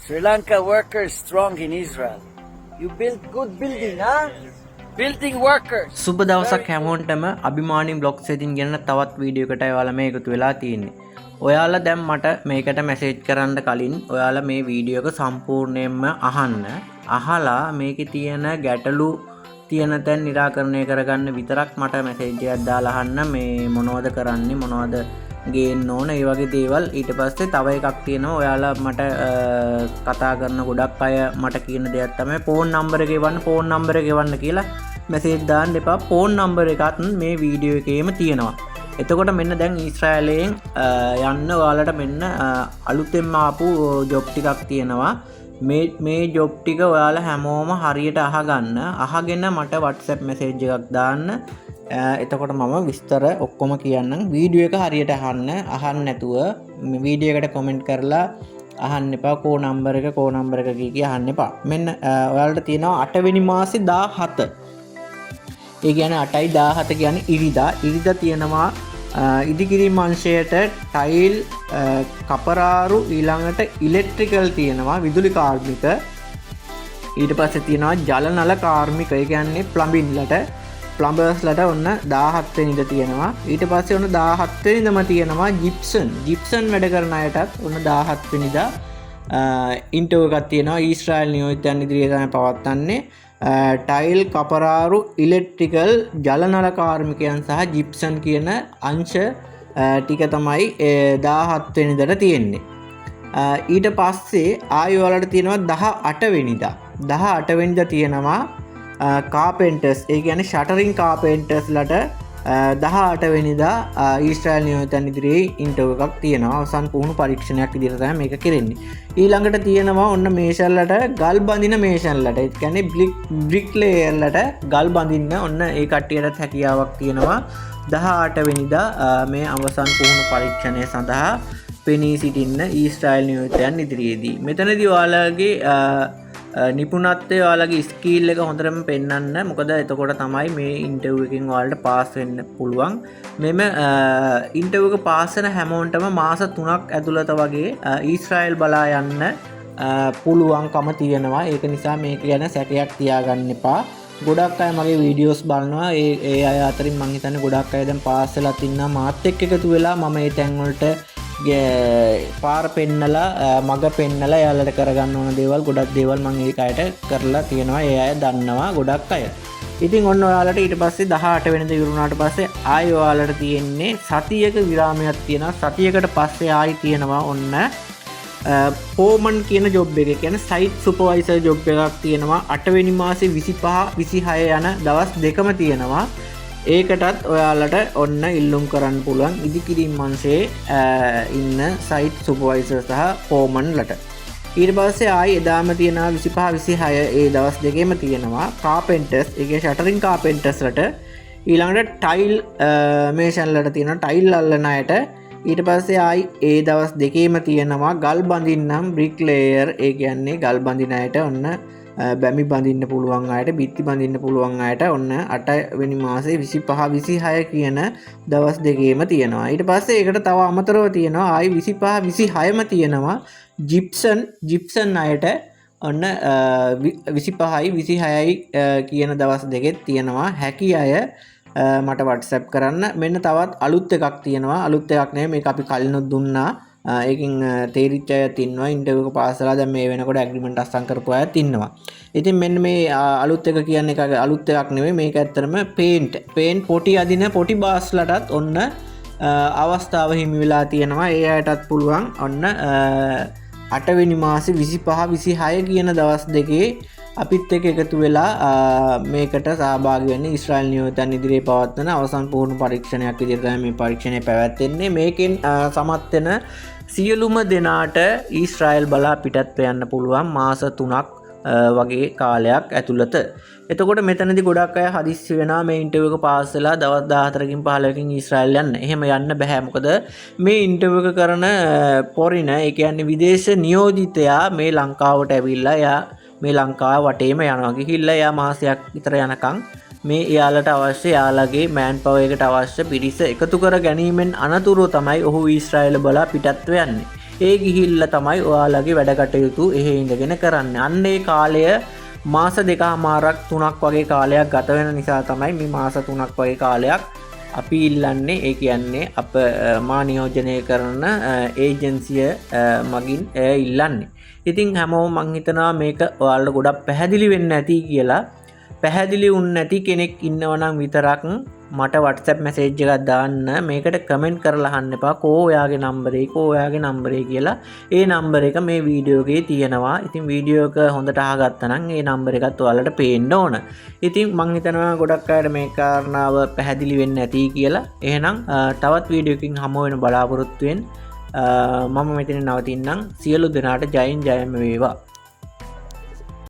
Sri Lanka workers strong in Israel. You build good building, huh? Building workers. සුබ දවසක් හැමෝටම අභිමානී blogs එකකින් ගෙන තවත් වීඩියෝ එකකට ඔයාලා මේ එකතු වෙලා තියෙන්නේ. ඔයාලා දැන් මට මේකට මැසේජ් කරන්න කලින් ඔයාලා මේ වීඩියෝ එක සම්පූර්ණයෙන්ම අහන්න. අහලා මේකේ තියෙන ගැටලු තියෙන තැන් निराකරණය කරගන්න විතරක් මට මැසේජ් එකක් දාලා අහන්න මේ මොනවද කරන්නේ මොනවද ගේන්න ඕන ඒ වගේ දේවල්. ඊට පස්සේ තව එකක් තියෙනවා ඔයාලා මට කතා කරන ගොඩක් අය මට කියන දෙයක් තමයි ෆෝන් නම්බර එක ගෙවන්න ෆෝන් නම්බර එක ගෙවන්න කියලා මැසේජ් දාන්න එපා. ෆෝන් නම්බර එකත් මේ වීඩියෝ එකේම තියෙනවා. එතකොට මෙන්න දැන් ඊශ්‍රායලයෙන් යන්න ඔයාලට මෙන්න අලුතෙන්ම ආපු ජොබ් ටිකක් තියෙනවා. මේ ජොබ් ටික ඔයාලා හැමෝම හරියට අහගන්න. අහගෙන මට WhatsApp මැසේජ් එකක් දාන්න. එතකොට මම විස්තර ඔක්කොම කියන්නම්. වීඩියෝ එක හරියට අහන්න නැතුව වීඩියෝ එකට කමෙන්ට් කරලා අහන්න එපා. කෝ නම්බර එක කිය අහන්න එපා. මෙන්න ඔයාලට තියෙනවා 8 වෙනි මාසේ 17. ඒ කියන්නේ 8යි 17 කියන්නේ ඉරිදා තියෙනවා ඉදිකිරීම් අංශයට ටයිල් කපරාරු ඊළඟට ඉලෙක්ට්‍රිකල් තියෙනවා විදුලි කාර්මික. ඊට පස්සේ තියෙනවා ජල නල කාර්මික ඒ කියන්නේ ප්ලම්බින්ලට ප්ලම්බර්ස්ලට ඔන්න 17 වෙනිදා තියෙනවා. ඊට පස්සේ ඔන්න 17 වෙනිදාම තියෙනවා ජිප්සන් වැඩ කරන අයටත් ඔන්න 17 වෙනිදා ඉන්ටර්විව් එකක් තියෙනවා. ඊශ්‍රායල් නියෝජිතයන් ඉදිරියේ තමයි පවත්වන්නේ. ටයිල් කපරාරු ඉලෙක්ට්‍රිකල් ජල නල කාර්මිකයන් සහ ජිප්සන් කියන අංශ ටික තමයි 17 වෙනිදාට තියෙන්නේ. ඊට පස්සේ ආයෙ වලට තියෙනවා 18 වෙනිදා තියෙනවා කාපෙන්ටර්ස් ඒ කියන්නේ ෂටරින් කාපෙන්ටර්ස්ලට 18 වෙනිදා ඊශ්‍රායල් නියෝජිතයන් ඉදිරියේ ඉන්ටර්විව් එකක් තියෙනවා. අවසන් පුහුණු පරීක්ෂණයක් විදිහට තමයි මේක කෙරෙන්නේ. ඊළඟට තියෙනවා ඔන්න මේෂන්ලට ගල් බඳින මේෂන්ලට ඒ කියන්නේ බ්‍රික් ලේයර්ලට ගල් බඳින්න ඔන්න ඒ කට්ටියටත් හැකියාවක් තියෙනවා. 18 වෙනිදා මේ අවසන් පුහුණු පරීක්ෂණය සඳහා පෙනී සිටින්න ඊශ්‍රායල් නියෝජිතයන් ඉදිරියේදී. මෙතනදී ඔයාලගේ නිපුණත්වය ඔයාලගේ ස්කිල් එක හොඳටම පෙන්වන්න. මොකද එතකොට තමයි මේ ඉන්ටර්විව් එකෙන් ඔයාලට පාස් වෙන්න පුළුවන්. මෙම ඉන්ටර්විව් එක පාස් වෙන හැමෝටම මාස 3ක් ඇතුළත වගේ ඊශ්‍රායල් බලා යන්න පුළුවන්කම තියෙනවා. ඒක නිසා මේක ගැන සැකයක් තියාගන්න එපා. ගොඩක් අය මගේ වීඩියෝස් බලනවා. ඒ අය අතරින් මං හිතන්නේ ගොඩක් අය දැන් පාස් වෙලා තින්නා. මාත් එක්ක එකතු වෙලා මම මේ තැන් වලට පාර පෙන්නලා මග පෙන්නලා යාලට කරගන්න ඕන දේවල් ගොඩක් දේවල් මම ඒක අයට කරලා තියෙනවා. ඒ අය දන්නවා ගොඩක් අය. ඉතින් ඔන්න ඔයාලට ඊට පස්සේ 18 වෙනිදා ඉවරුනාට පස්සේ ආයෙ ඔයාලට තියෙන්නේ සතියක විරාමයක් තියෙනවා. සතියකට පස්සේ ආයෙ තියෙනවා ඔන්න ෆෝමන් කියන ජොබ් එක. කියන්නේ සයිට් සුපර්වයිසර් ජොබ් එකක් තියෙනවා. 8 වෙනි මාසේ 25 26 යන දවස් දෙකම තියෙනවා. ඒකටත් ඔයාලට ඔන්න ඉල්ලුම් කරන්න පුළුවන් ඉදිකිරීම් අංශයේ ඉන්න සයිට් සුපර්වයිසර් සහ ෆෝමන්ලට. ඊට පස්සේ ආයි එදාම තියෙනවා 25 26 ඒ දවස් දෙකේම තියෙනවා කාපෙන්ටර්ස් ඒ කියන්නේ ෂටරින් කාපෙන්ටර්ස්ලට. ඊළඟට ටයිල් මේෂන්ලට තියෙනවා ටයිල් අල්ලන අයට. ඊට පස්සේ ආයි ඒ දවස් දෙකේම තියෙනවා ගල් බඳින්නම් බ්‍රික් ලේයර් ඒ කියන්නේ ගල් බඳින අයට ඔන්න බැමි බඳින්න පුළුවන් අයට බිත්ති බඳින්න පුළුවන් අයට ඔන්න 8 වෙනි මාසේ 25 26 කියන දවස් දෙකේම තියෙනවා. ඊට පස්සේ ඒකට තව අමතරව තියෙනවා ආයි 25 26ම තියෙනවා ජිප්සන් අයට ඔන්න 25යි 26යි කියන දවස් දෙකෙත් තියෙනවා. හැකි අය මට WhatsApp කරන්න. මෙන්න තවත් අලුත් එකක් තියෙනවා. අලුත් එකක් නෙමෙයි මේක අපි කලිනුත් දුන්නා. ඒකින් තේරිච්ච අයත් ඉන්නවා. ඉන්ටර්විව් එක පාස් කරලා දැන් මේ වෙනකොට ඇග්‍රීමන්ට් අස්සම් කරපු අයත් ඉන්නවා. ඉතින් මෙන්න මේ අලුත් එක කියන්නේ එක අලුත් එකක් නෙමෙයි. මේක ඇත්තටම පේන්ට් පොටි අදින පොටි බාස්ලටත් ඔන්න අවස්ථාව හිමි වෙලා තියෙනවා. ඒ අයටත් පුළුවන් ඔන්න 8 වෙනි මාසේ 25 26 කියන දවස් දෙකේ අපිත් එක්ක එකතු වෙලා මේකට සහභාගී වෙන්න. ඊශ්‍රායල් නියෝජිතයන් ඉදිරියේ පවත්වන අවසන් පුහුණු පරීක්ෂණයක් විදිහට තමයි මේ පරීක්ෂණය පැවැත්වෙන්නේ. මේකෙන් සමත් වෙන සියලුම දෙනාට ඊශ්‍රායල් බලා පිටත් යන්න පුළුවන් මාස 3ක් වගේ කාලයක් ඇතුළත. එතකොට මෙතනදී ගොඩක් අය හදිස්සි වෙනවා මේ ඉන්ටර්විව් එක පාස් වෙලා දවස් 14කින් 15කින් ඊශ්‍රායල් යන්න. එහෙම යන්න බෑ. මොකද මේ ඉන්ටර්විව් එක කරන පොරින ඒ කියන්නේ විදේශ නියෝජිතයා මේ ලංකාවට ඇවිල්ලා එයා මේ ලංකාව වටේම යනවා. ගිහිල්ලා එයා මාසයක් විතර යනකම් මේ එයාලට අවශ්‍ය යාලගේ මෑන් පවර් එකට අවශ්‍ය පිරිස එකතු කර ගැනීමෙන් අනතුරුව තමයි ඔහු ඊශ්‍රායල බලා පිටත්ව යන්නේ. ඒ ගිහිල්ලා තමයි ඔයාලගේ වැඩ කටයුතු එහෙ ඉඳගෙන කරන්න. අන්න ඒ කාලය මාස 2මාරක් 3ක් වගේ කාලයක් ගත වෙන නිසා තමයි මේ මාස 3ක් වගේ කාලයක් අපි ඉල්ලන්නේ. ඒ කියන්නේ අප මා නියෝජනය කරන ඒජන්සිය මගින් ඉල්ලන්නේ. ඉතින් හැමෝම මං හිතනවා මේක ඔයාලට ගොඩක් පැහැදිලි වෙන්න ඇති කියලා. පැහැදිලි වුණ නැති කෙනෙක් ඉන්නවනම් විතරක් මට WhatsApp message එකක් දාන්න. මේකට කමෙන්ට් කරලා අහන්න එපා කෝ ඔයාගේ නම්බරේ කියලා. ඒ නම්බර එක මේ වීඩියෝ එකේ තියෙනවා. ඉතින් වීඩියෝ එක හොඳට අහගත්තා නම් ඒ නම්බර එකත් ඔයාලට පේන්න ඕන. ඉතින් මං හිතනවා ගොඩක් අයට මේ කාරණාව පැහැදිලි වෙන්න ඇති කියලා. එහෙනම් තවත් වීඩියෝ එකකින් හමු වෙන බලාපොරොත්තු වෙන්න. මම මෙතන නවතින්නම්. සියලු දෙනාට ජයෙන් ජයම වේවා.